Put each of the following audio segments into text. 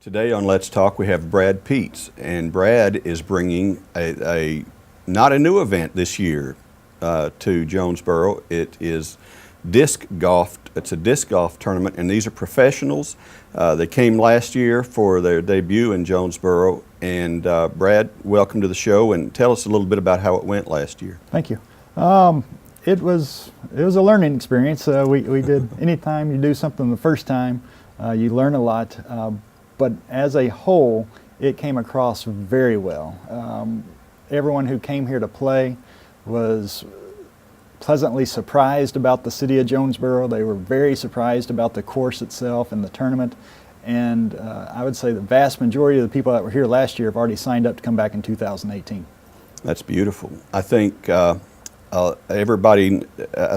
Today on Let's Talk we have Brad Pietz, and Brad is bringing not a new event this year to Jonesboro. It is disc golf. It's a disc golf tournament, and these are professionals. They came last year for their debut in Jonesboro. And Brad, welcome to the show, and tell us a little bit about how it went last year. Thank you. It was a learning experience. We did. Anytime you do something the first time, you learn a lot. But as a whole, it came across very well. Everyone who came here to play was pleasantly surprised about the city of Jonesboro. They were very surprised about the course itself and the tournament. And I would say the vast majority of the people that were here last year have already signed up to come back in 2018. That's beautiful. I think I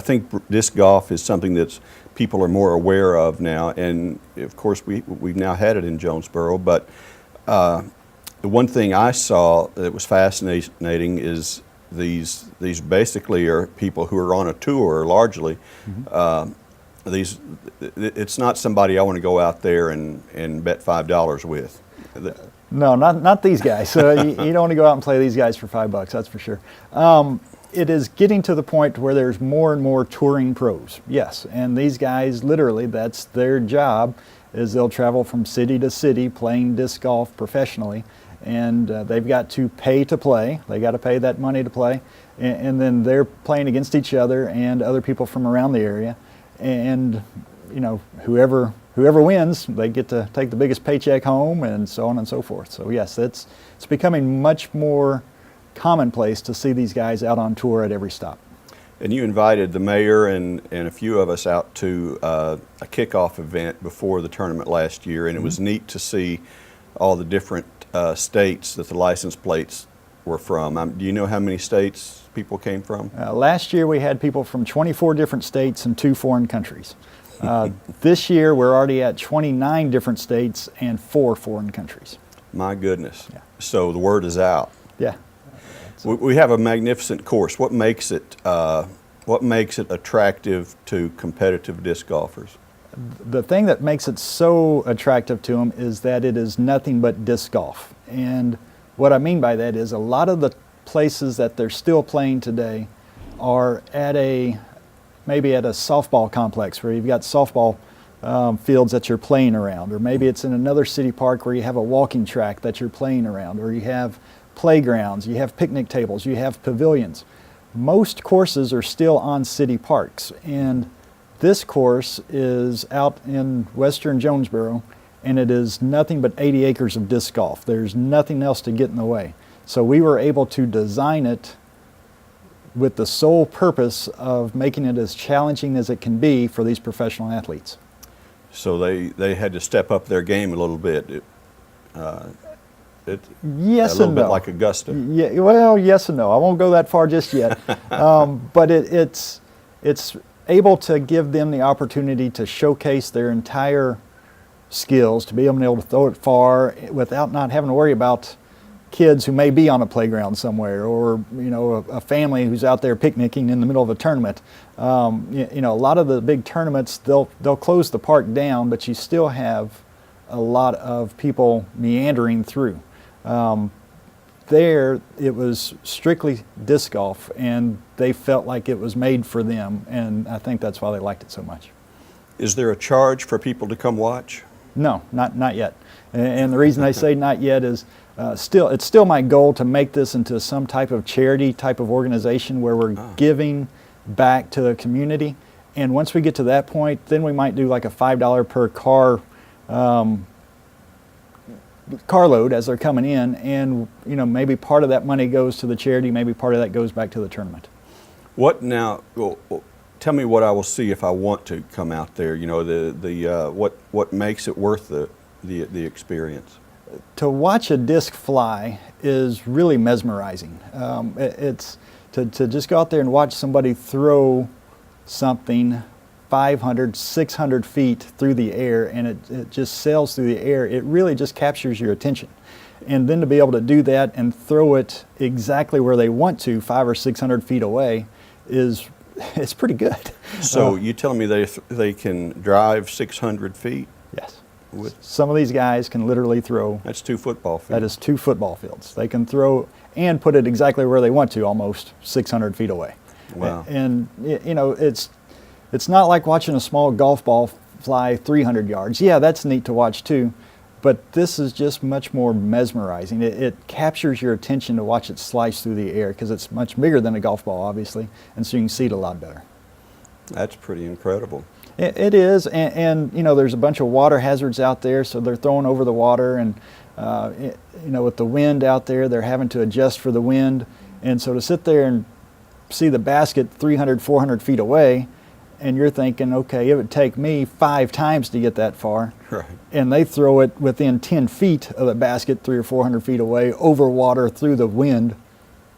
think disc golf is something that people are more aware of now, and of course we've now had it in Jonesboro. But the one thing I saw that was fascinating is these basically are people who are on a tour largely. Mm-hmm. It's not somebody I want to go out there and bet $5 with. No, not these guys. You don't want to go out and play these guys for $5, that's for sure. It is getting to the point where there's more and more touring pros, yes. And these guys, literally, that's their job, is they'll travel from city to city playing disc golf professionally. And they've got to pay to play. They got to pay that money to play. And then they're playing against each other and other people from around the area. And you know, whoever wins, they get to take the biggest paycheck home, and so on and so forth. So yes, it's becoming much more commonplace to see these guys out on tour at every stop. And you invited the mayor and a few of us out to a kickoff event before the tournament last year, and it was neat to see all the different states that the license plates were from. Do you know how many states people came from? Last year we had people from 24 different states and 2 foreign countries. This year we're already at 29 different states and 4 foreign countries. My goodness. Yeah. So the word is out. Yeah. We have a magnificent course. What makes it attractive to competitive disc golfers? The thing that makes it so attractive to them is that it is nothing but disc golf. And what I mean by that is a lot of the places that they're still playing today are at maybe at a softball complex where you've got softball fields that you're playing around, or maybe it's in another city park where you have a walking track that you're playing around, or you have playgrounds, you have picnic tables, you have pavilions. Most courses are still on city parks, and this course is out in western Jonesboro, and it is nothing but 80 acres of disc golf. There's nothing else to get in the way. So we were able to design it with the sole purpose of making it as challenging as it can be for these professional athletes. So they had to step up their game a little bit. Yes a little and bit no. like Augusta. Yeah, well, yes and no. I won't go that far just yet. But it's able to give them the opportunity to showcase their entire skills, to be able to throw it far without not having to worry about kids who may be on a playground somewhere, or a family who's out there picnicking in the middle of a tournament. A lot of the big tournaments, they'll close the park down, but you still have a lot of people meandering through. There, it was strictly disc golf, and they felt like it was made for them, and I think that's why they liked it so much. Is there a charge for people to come watch? No, not yet. And the reason I say not yet is it's still my goal to make this into some type of charity type of organization where we're giving back to the community. And once we get to that point, then we might do like a $5 per carload as they're coming in, and maybe part of that money goes to the charity, maybe part of that goes back to the tournament. What now? Well, tell me what I will see if I want to come out there. What makes it worth the experience? To watch a disc fly is really mesmerizing. It's to just go out there and watch somebody throw something 500, 600 feet through the air, and it just sails through the air. It really just captures your attention. And then to be able to do that and throw it exactly where they want to, 500 or 600 feet away, it's pretty good. So you telling me they can drive 600 feet? Yes. Some of these guys can literally throw. That's 2 football fields. That is 2 football fields. They can throw and put it exactly where they want to, almost 600 feet away. Wow. And it's not like watching a small golf ball fly 300 yards. Yeah, that's neat to watch too, but this is just much more mesmerizing. It captures your attention to watch it slice through the air because it's much bigger than a golf ball, obviously, and so you can see it a lot better. That's pretty incredible. It is, and there's a bunch of water hazards out there, so they're throwing over the water, and with the wind out there, they're having to adjust for the wind, and so to sit there and see the basket 300, 400 feet away, and you're thinking, okay, it would take me 5 times to get that far, Right. and they throw it within 10 feet of the basket, 300 or 400 feet away, over water, through the wind.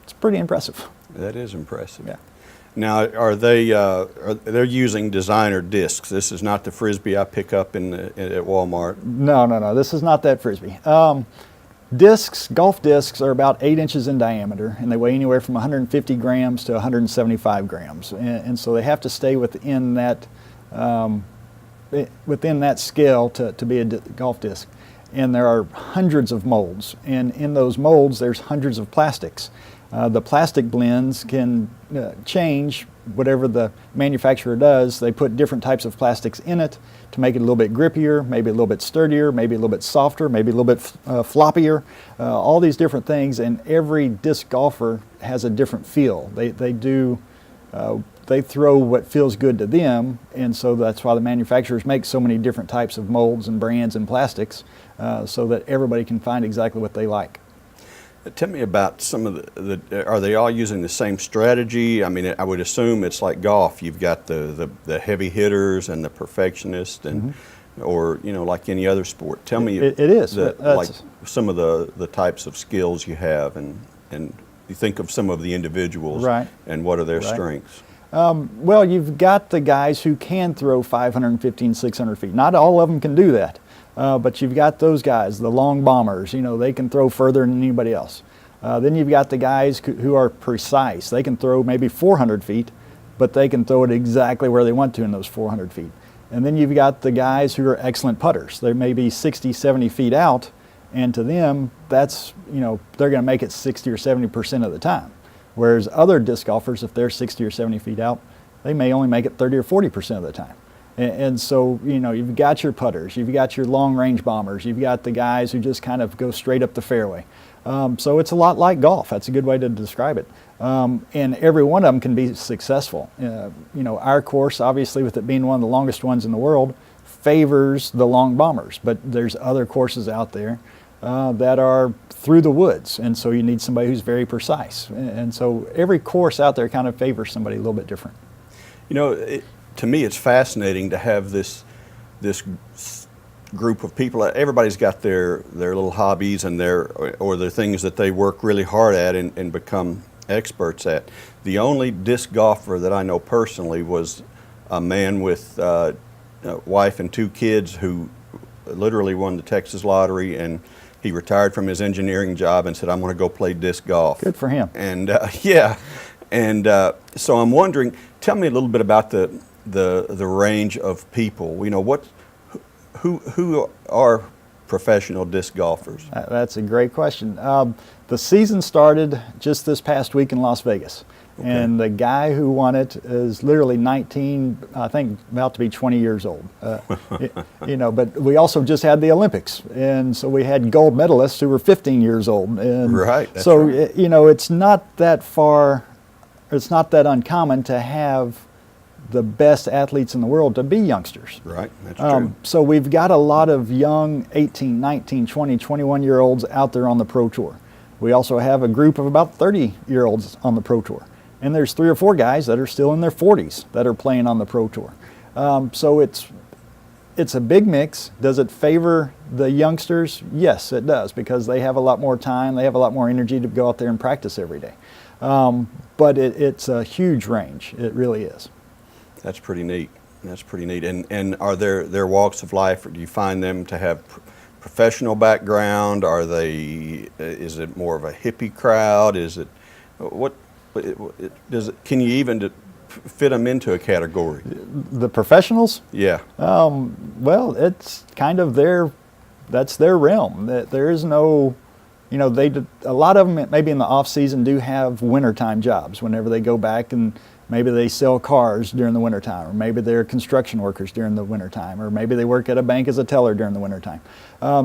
It's pretty impressive. That is impressive. Yeah. Now, are they're using designer discs? This is not the Frisbee I pick up at Walmart. No. This is not that Frisbee. Golf discs are about 8 inches in diameter, and they weigh anywhere from 150 grams to 175 grams. And so they have to stay within that scale to be a golf disc. And there are hundreds of molds, and in those molds there's hundreds of plastics. The plastic blends can change whatever the manufacturer does. They put different types of plastics in it to make it a little bit grippier, maybe a little bit sturdier, maybe a little bit softer, maybe a little bit floppier, all these different things, and every disc golfer has a different feel. They throw what feels good to them, and so that's why the manufacturers make so many different types of molds and brands and plastics so that everybody can find exactly what they like. Tell me about some of are they all using the same strategy? I mean, I would assume it's like golf. You've got the heavy hitters and the perfectionists, and or like any other sport. Tell me, it is like some of the types of skills you have, and you think of some of the individuals, right, and what are their strengths? Well, you've got the guys who can throw 515, 600 feet. Not all of them can do that. But you've got those guys, the long bombers, they can throw further than anybody else. Then you've got the guys who are precise. They can throw maybe 400 feet, but they can throw it exactly where they want to in those 400 feet. And then you've got the guys who are excellent putters. They may be 60, 70 feet out, and to them, that's, they're going to make it 60 or 70% of the time. Whereas other disc golfers, if they're 60 or 70 feet out, they may only make it 30 or 40% of the time. And so, you've got your putters, you've got your long-range bombers, you've got the guys who just kind of go straight up the fairway. So it's a lot like golf. That's a good way to describe it. And every one of them can be successful. Our course, obviously, with it being one of the longest ones in the world, favors the long bombers. But there's other courses out there that are through the woods, and so you need somebody who's very precise. And so every course out there kind of favors somebody a little bit different. To me, it's fascinating to have this group of people. Everybody's got their little hobbies and their things that they work really hard at and become experts at. The only disc golfer that I know personally was a man with a wife and 2 kids who literally won the Texas lottery, and he retired from his engineering job and said, "I'm going to go play disc golf." Good for him. And so I'm wondering, tell me a little bit about the range of people. Who are professional disc golfers? That's a great question. The season started just this past week in Las Vegas. Okay. And the guy who won it is literally 19, I think about to be 20 years old. But we also just had the Olympics, and so we had gold medalists who were 15 years old. And right. That's so, right. It's not that far, it's not that uncommon to have the best athletes in the world to be youngsters. Right, that's true. So we've got a lot of young 18, 19, 20, 21-year-olds out there on the Pro Tour. We also have a group of about 30-year-olds on the Pro Tour. And there's 3 or 4 guys that are still in their 40s that are playing on the Pro Tour. So it's a big mix. Does it favor the youngsters? Yes, it does, because they have a lot more time, they have a lot more energy to go out there and practice every day. But it's a huge range. It really is. That's pretty neat. That's pretty neat. And are their walks of life, or do you find them to have professional background? Is it more of a hippie crowd? Is it what? Can you even fit them into a category? The professionals? Yeah. Well, it's kind of that's their realm. There is no, you know, a lot of them maybe in the off season do have wintertime jobs whenever they go back, and maybe they sell cars during the wintertime, or maybe they're construction workers during the wintertime, or maybe they work at a bank as a teller during the wintertime.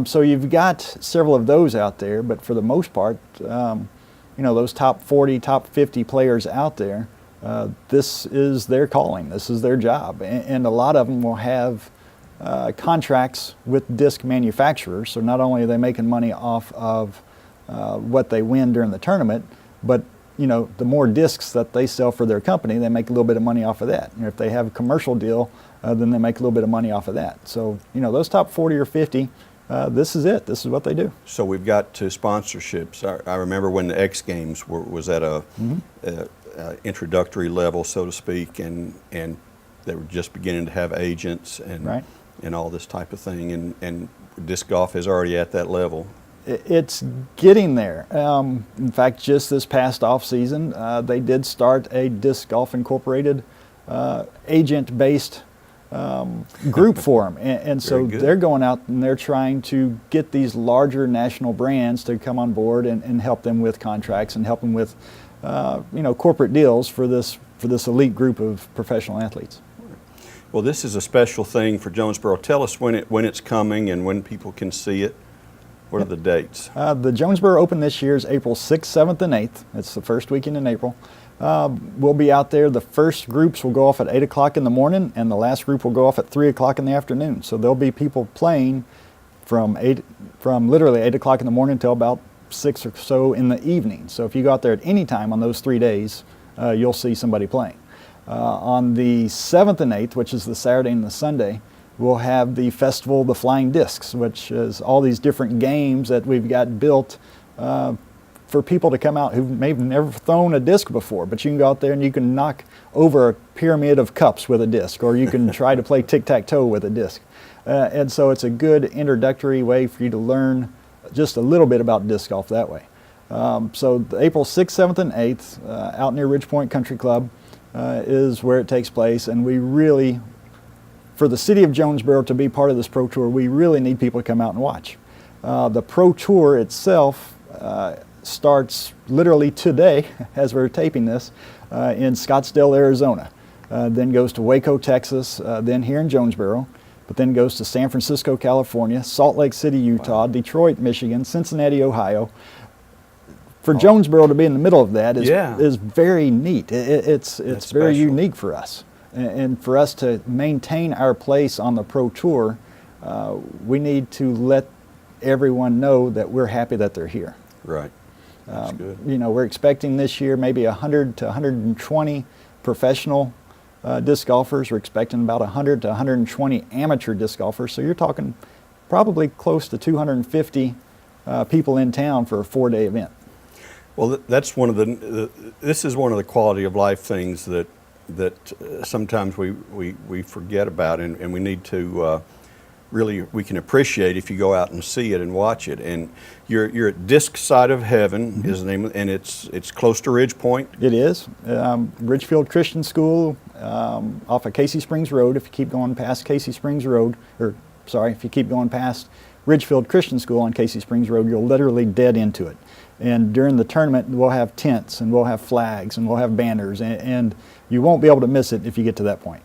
So you've got several of those out there, but for the most part, you know, those top 40, top 50 players out there, this is their calling, this is their job, and a lot of them will have contracts with disc manufacturers. So not only are they making money off of what they win during the tournament, but you know, the more discs that they sell for their company, they make a little bit of money off of that. And if they have a commercial deal, then they make a little bit of money off of that. So you know, those top 40 or 50, this is it. This is what they do. So we've got to sponsorships. I remember when the X Games was at a introductory level, so to speak, and they were just beginning to have agents and Right. and all this type of thing. And disc golf is already at that level. It's getting there. In fact, just this past off season, they did start a Disc Golf Incorporated agent-based group for them, and so good. they're going out and they're trying to get these larger national brands to come on board and help them with contracts and help them with you know, corporate deals for this elite group of professional athletes. Well, this is a special thing for Jonesboro. Tell us when it's coming and when people can see it. What are the dates? The Jonesboro Open this year is April 6th, 7th, and 8th. It's the first weekend in April. We'll be out there. The first groups will go off at 8 o'clock in the morning, and the last group will go off at 3 o'clock in the afternoon. So there'll be people playing from literally 8 o'clock in the morning until about 6 or so in the evening. So if you go out there at any time on those 3 days, you'll see somebody playing. On the 7th and 8th, which is the Saturday and the Sunday, we'll have the festival, the Flying Discs, which is all these different games that we've got built for people to come out who maybe never thrown a disc before. But you can go out there and you can knock over a pyramid of cups with a disc, or you can try to play tic-tac-toe with a disc. And so it's a good introductory way for you to learn just a little bit about disc golf that way. So April 6th, 7th, and 8th, out near Ridge Point Country Club is where it takes place, and we really, for the city of Jonesboro to be part of this Pro Tour, we really need people to come out and watch. The Pro Tour itself starts literally today, as we're taping this, in Scottsdale, Arizona. Then goes to Waco, Texas, then here in Jonesboro, but then goes to San Francisco, California, Salt Lake City, Utah, Detroit, Michigan, Cincinnati, Ohio. For Jonesboro to be in the middle of that is very neat. It's very unique for us. And for us to maintain our place on the Pro Tour, we need to let everyone know that we're happy that they're here. Right. That's good. You know, we're expecting this year maybe 100 to 120 professional disc golfers. We're expecting about 100 to 120 amateur disc golfers. So you're talking probably close to 250 people in town for a 4-day event. Well, that's one of this is one of the quality of life things that sometimes we forget about, and we need to really, we can appreciate if you go out and see it and watch it. And you're at Disc Side of Heaven is the name, and it's close to Ridge Point. It is. Ridgefield Christian School off of Casey Springs Road. If you keep going past Casey Springs Road, if you keep going past Ridgefield Christian School on Casey Springs Road, you'll literally dead into it. And during the tournament, we'll have tents, and we'll have flags, and we'll have banners, and you won't be able to miss it if you get to that point.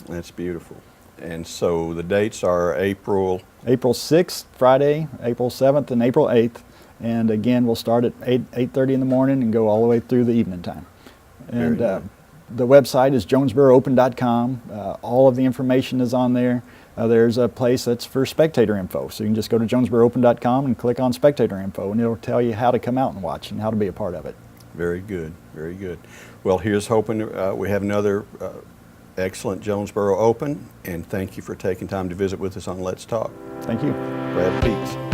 That's beautiful. And so the dates are April 6th, Friday, April 7th, and April 8th. And again, we'll start at 8:30 in the morning and go all the way through the evening time. And the website is jonesboroopen.com. All of the information is on there. There's a place that's for spectator info. So you can just go to jonesboroopen.com and click on spectator info, and it'll tell you how to come out and watch and how to be a part of it. Very good, very good. Well, here's hoping we have another excellent Jonesboro Open, and thank you for taking time to visit with us on Let's Talk. Thank you. Brad Pietz.